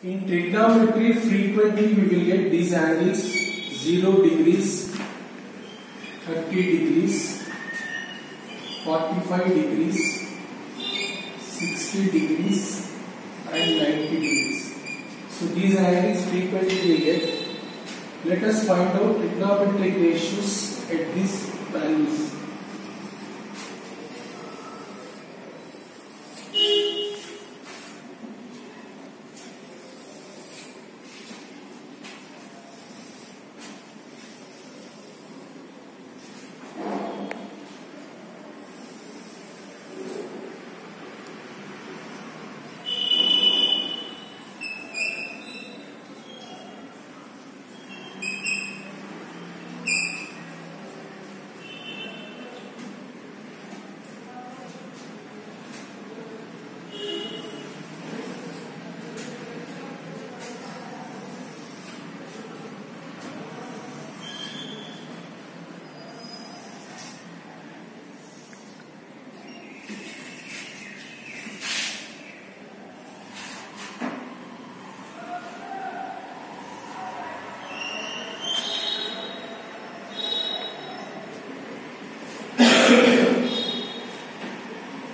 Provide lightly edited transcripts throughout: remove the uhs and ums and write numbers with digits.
In trigonometry, frequently we will get these angles: 0 degrees, 30 degrees, 45 degrees, 60 degrees, and 90 degrees. So these angles frequently we get. Let us find out trigonometric ratios at these values.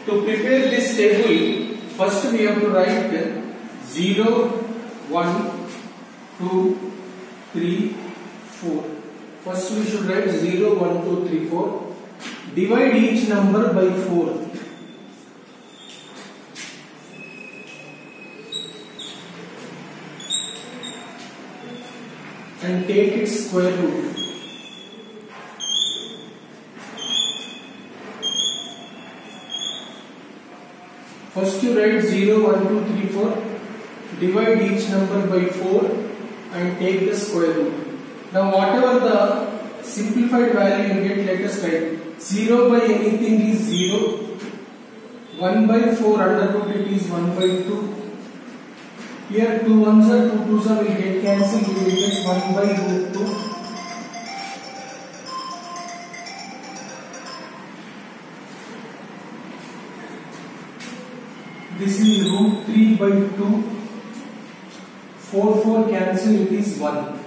To prepare this table, first we have to write 0, 1, 2, 3, 4. First we should write 0, 1, 2, 3, 4. Divide each number by 4. And take its square root. First you write 0, 1, 2, 3, 4. Divide each number by 4 and take the square root. Now whatever the simplified value you get, let us write. 0 by anything is 0. 1 by 4 under root it is 1 by 2. Here 2 ones are 2 twos are will get cancelled. We will get 1 by root 2. This is root 3 by 2. 4 cancel, it is 1.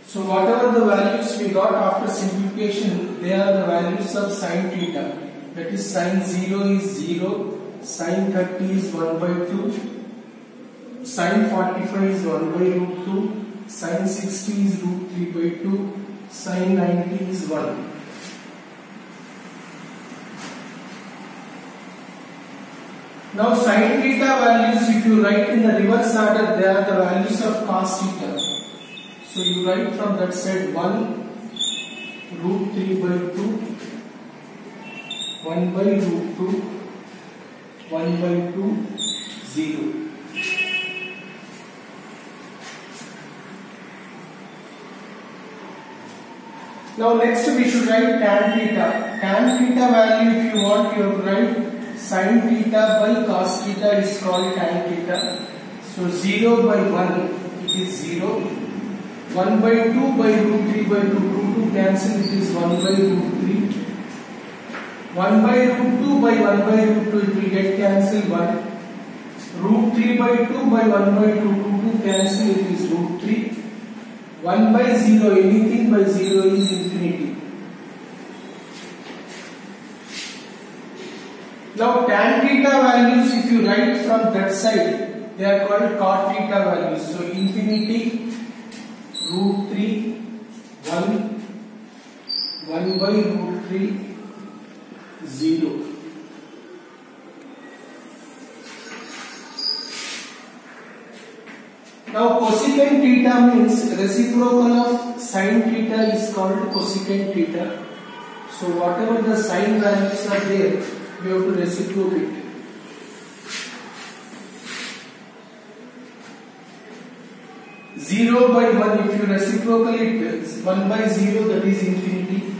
So whatever the values we got after simplification, they are the values of sin theta. That is sin 0 is 0, sin 30 is 1 by 2, sin 45 is 1 by root 2, sin 60 is root 3 by 2, sin 90 is 1. Now sin theta values, if you write in the reverse order, they are the values of cos theta. So you write from that side 1 root 3 by 2, 1 by root 2, 1 by 2, 0. Now next we should write tan theta. Tan theta value, if you want, you have to write sin theta by cos theta is called tan theta. So 0 by 1 it is 0. 1 by 2 by root 3 by 2, root 2 cancel, it is 1 by root 3. 1 by root 2 by 1 by root 2 it will get cancelled 1. Root 3 by 2 by 1 by 2, root 2 cancel, it is root 3. 1 by 0, anything by 0 is infinity. Now tan theta values, if you write from that side, they are called cot theta values. So infinity, root 3, 1 by root 3, 0. Now cosecant theta means reciprocal of sin theta is called cosecant theta. So whatever the sin values are there, we have to reciprocate. Zero by 1, if you reciprocate 1 by 0, that is infinity.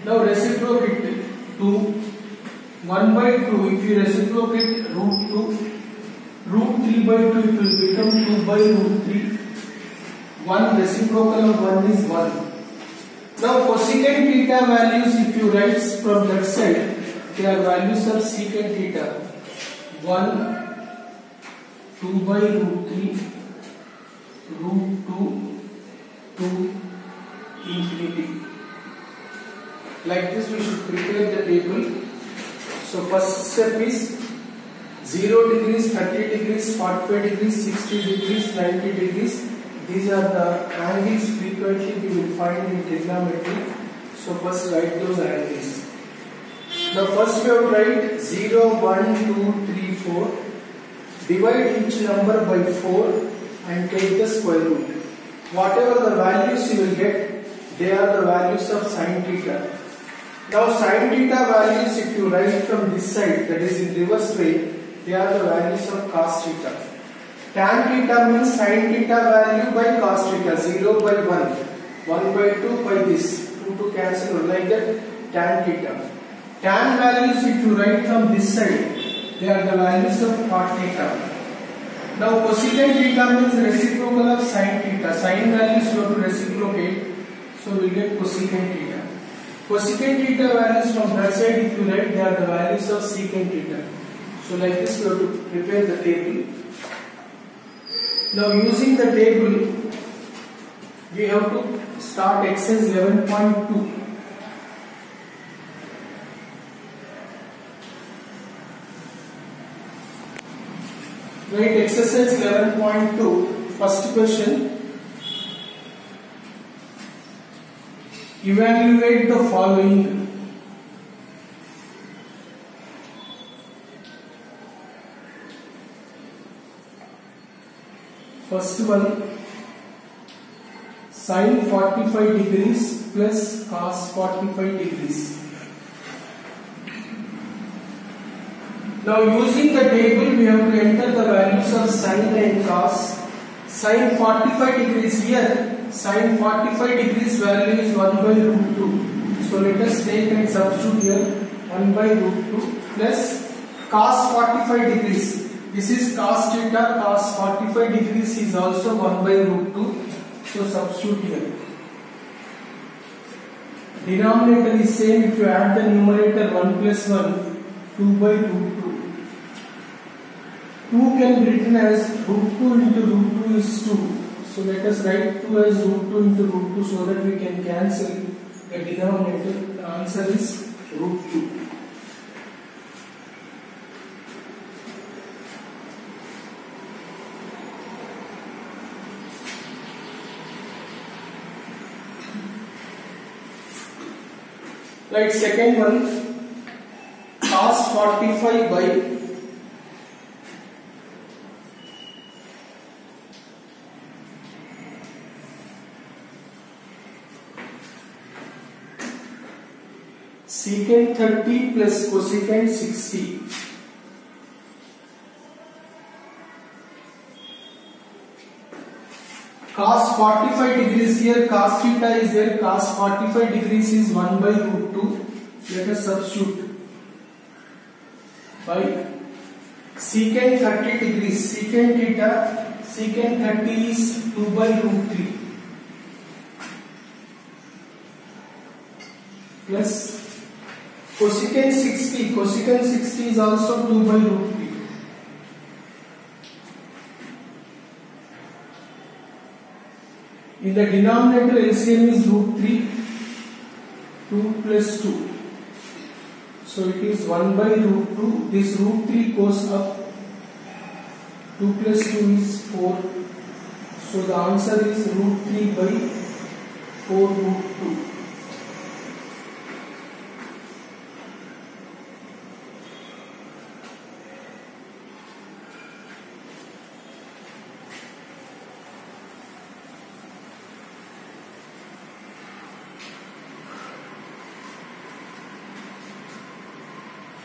Now reciprocate 2. 1 by 2, if you reciprocate root 2, root 3 by 2, it will become 2 by root 3. 1 reciprocal of 1 is 1. Now cosecant theta values, if you write from that side, their values of secant theta 1, 2 by root 3, root 2 to infinity. Like this we should prepare the table. So first step is 0 degrees, 30 degrees, 45 degrees, 60 degrees, 90 degrees. These are the angles frequently we will find in trigonometry. So first write those angles. Now first we have to write 0, 1, 2, 3, 4. Divide each number by 4 and take the square root. Whatever the values you will get, they are the values of sin theta. Now sin theta values, if you write from this side, that is in reverse way, they are the values of cos theta. Tan theta means sin theta value by cos theta, 0 by 1, 1 by 2 by this, 2 to cancel, like that, tan theta. Tan values, if you write from this side, they are the values of cot theta. Now cosecant theta means reciprocal of sin theta. Sin values you have to reciprocate, so we will get cosecant theta. Cosecant theta values from that side, if you write, they are the values of secant theta. So like this we have to prepare the table. Now using the table, we have to start exercise 11.2. Write exercise 11.2. First question. Evaluate the following. First one, sin 45 degrees plus cos 45 degrees. Now using the table, we have to enter the values of sin and cos. Sin 45 degrees here, sin 45 degrees value is 1 by root 2. So let us take and substitute here 1 by root 2 plus cos 45 degrees. This is cos theta, cos 45 degrees is also 1 by root 2. So substitute here. Denominator is same. If you add the numerator 1 plus 1, 2 by root 2. 2 can be written as root 2 into root 2 is 2. So let us write 2 as root 2 into root 2 so that we can cancel the denominator. The answer is root 2. Right, second one, cos 45 by secant 30 plus cosecant 60. Cos 45 degrees here, cos theta is there, cos 45 degrees is 1 by root 2. Let us substitute by secant 30 degrees, secant theta, secant 30 is 2 by root 3 plus cosecant 60, cosecant 60 is also 2 by root 3. In the denominator, LCM is root 3, 2 plus 2. So it is 1 by root 2. This root 3 goes up. 2 plus 2 is 4. So the answer is root 3 by 4 root 2.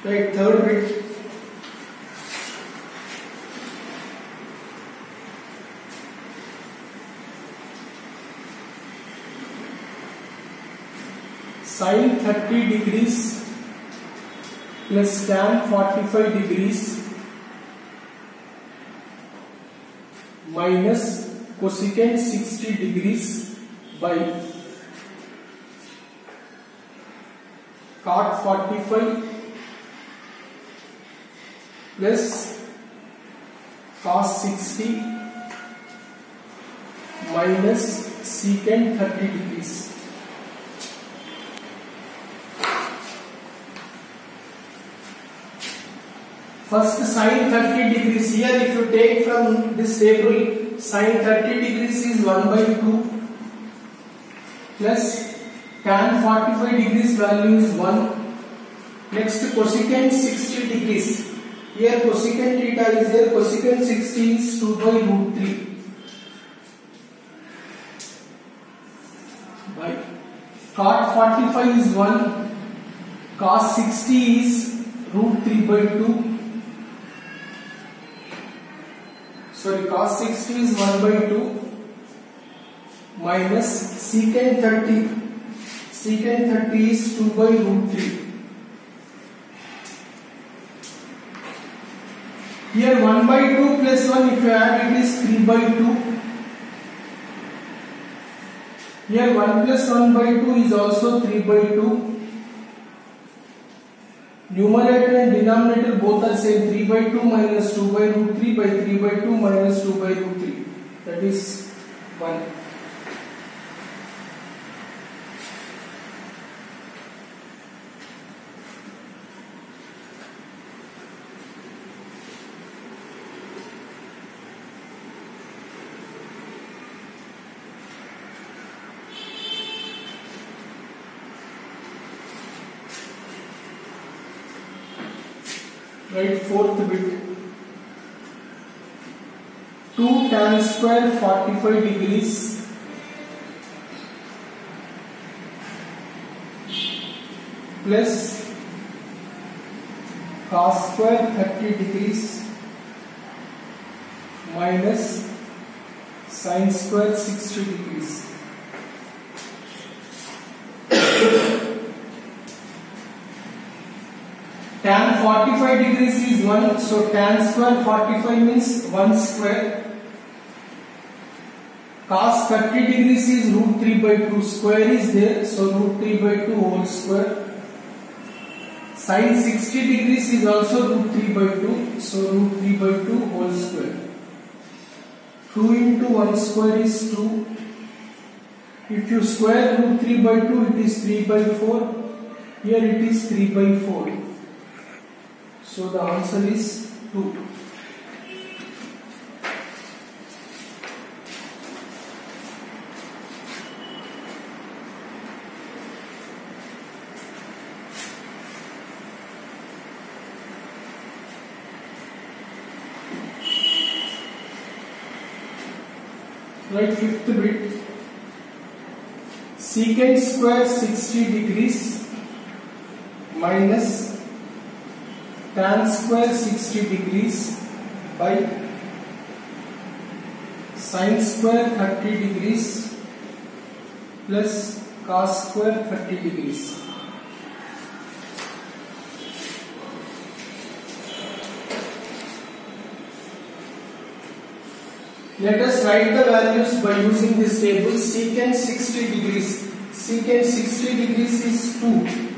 Right, third bit. Sin 30 degrees plus tan 45 degrees minus cosecant 60 degrees by cot 45 plus cos 60 minus secant 30 degrees. First sin 30 degrees. Here if you take from this table, sin 30 degrees is 1 by 2 plus tan 45 degrees value is 1. Next cosecant 60 degrees. Here cosecant theta is there, cosecant 60 is 2 by root 3 by cot 45 is 1, cos 60 is root 3 by 2. Sorry, cos 60 is 1 by 2 minus secant 30. Secant 30 is 2 by root 3. Here 1 by 2 plus 1, if you add it is 3 by 2. Here 1 plus 1 by 2 is also 3 by 2. Numerator and denominator both are same. 3 by 2 minus 2 by root 3 by 3 by 2 minus 2 by root 3. That is 1. Write fourth bit. 2 tan square 45 degrees plus cos square 30 degrees minus sin square 60 degrees. Tan 45 degrees is 1, so tan square 45 means 1 square. Cos 30 degrees is root 3 by 2, square is there, so root 3 by 2 whole square. Sin 60 degrees is also root 3 by 2, so root 3 by 2 whole square. 2 into 1 square is 2. If you square root 3 by 2, it is 3 by 4. Here it is 3 by 4. So the answer is 2. Write fifth bit. Secant square 60 degrees minus tan square 60 degrees by sin square 30 degrees plus cos square 30 degrees. Let us write the values by using this table. Secant 60 degrees. Secant 60 degrees is 2.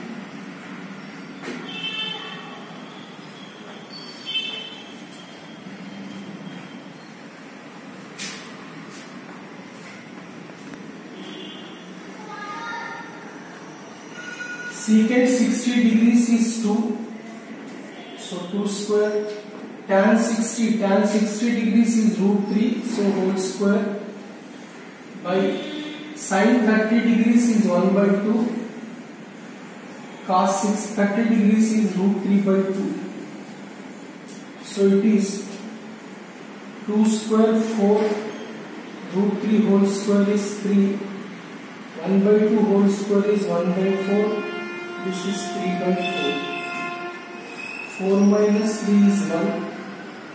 Secant 60 degrees is 2, so 2 square. Tan 60 degrees is root 3, so whole square. By sin 30 degrees is 1 by 2. Cos 30 degrees is root 3 by 2. So it is 2 square 4, root 3 whole square is 3. 1 by 2 whole square is 1 by 4. This is 3 by 4. 4 minus 3 is 1.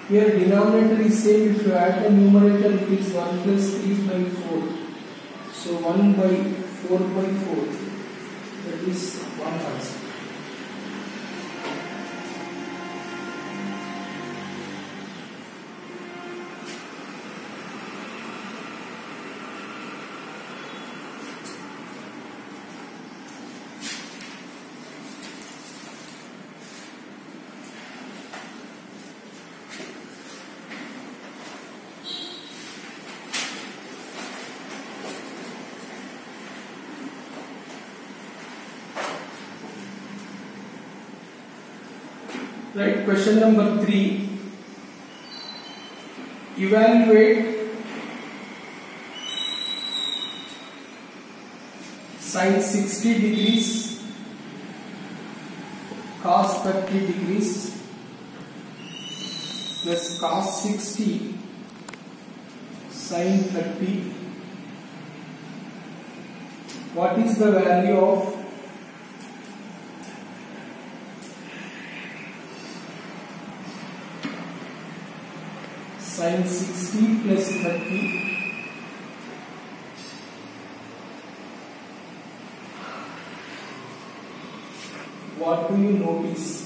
Here denominator is same. If you add the numerator, it is 1 plus 3 by 4. So 1 by 4 by 4. That is 1 answer. Right, question number 3. Evaluate sin 60 degrees, cos 30 degrees plus cos 60 sin 30. What is the value of sin 60 plus 30? What do you notice?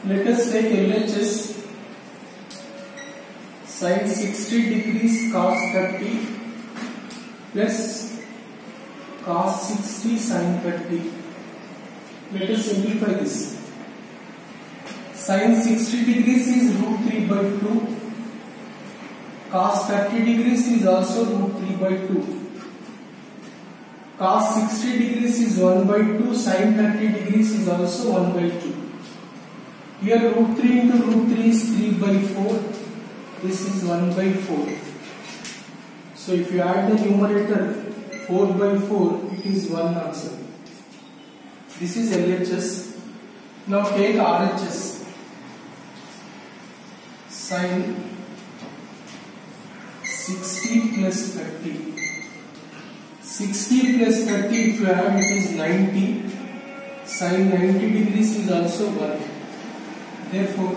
Let us take LHS. Sin 60 degrees cos 30 plus cos 60 sin 30. Let us simplify this. Sin 60 degrees is root 3 by 2. Cos 30 degrees is also root 3 by 2. Cos 60 degrees is 1 by 2. Sin 30 degrees is also 1 by 2. Here root 3 into root 3 is 3 by 4. This is 1 by 4. So if you add the numerator 4 by 4, it is 1 answer. This is LHS. Now take RHS. Sin 60 plus 30. 60 plus 30, if you add, it is 90. Sin 90 degrees is also 1. Therefore,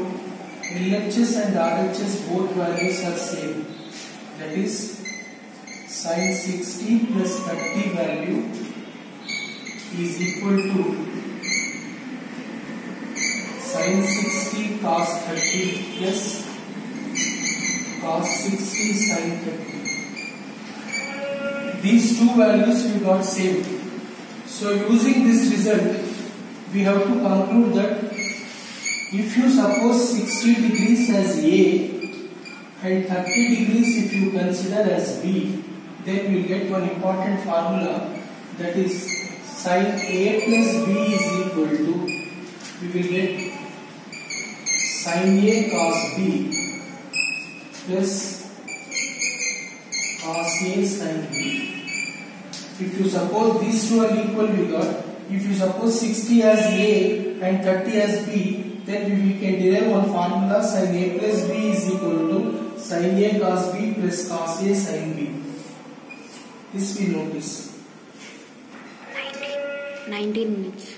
LHS and RHS both values are same. That is, sin 60 plus 30 value is equal to sin 60 cos 30 plus cos 60 sin 30. These two values we got same. So using this result, we have to conclude that if you suppose 60 degrees as A and 30 degrees if you consider as B, then we will get one important formula, that is sin A plus B is equal to, we will get sin A cos B plus cos A sin B. If you suppose these two are equal, we got, if you suppose 60 as A and 30 as B, then we can derive one formula, sin A plus B is equal to sin A cos B plus cos A sin B. This we notice. 19 minutes.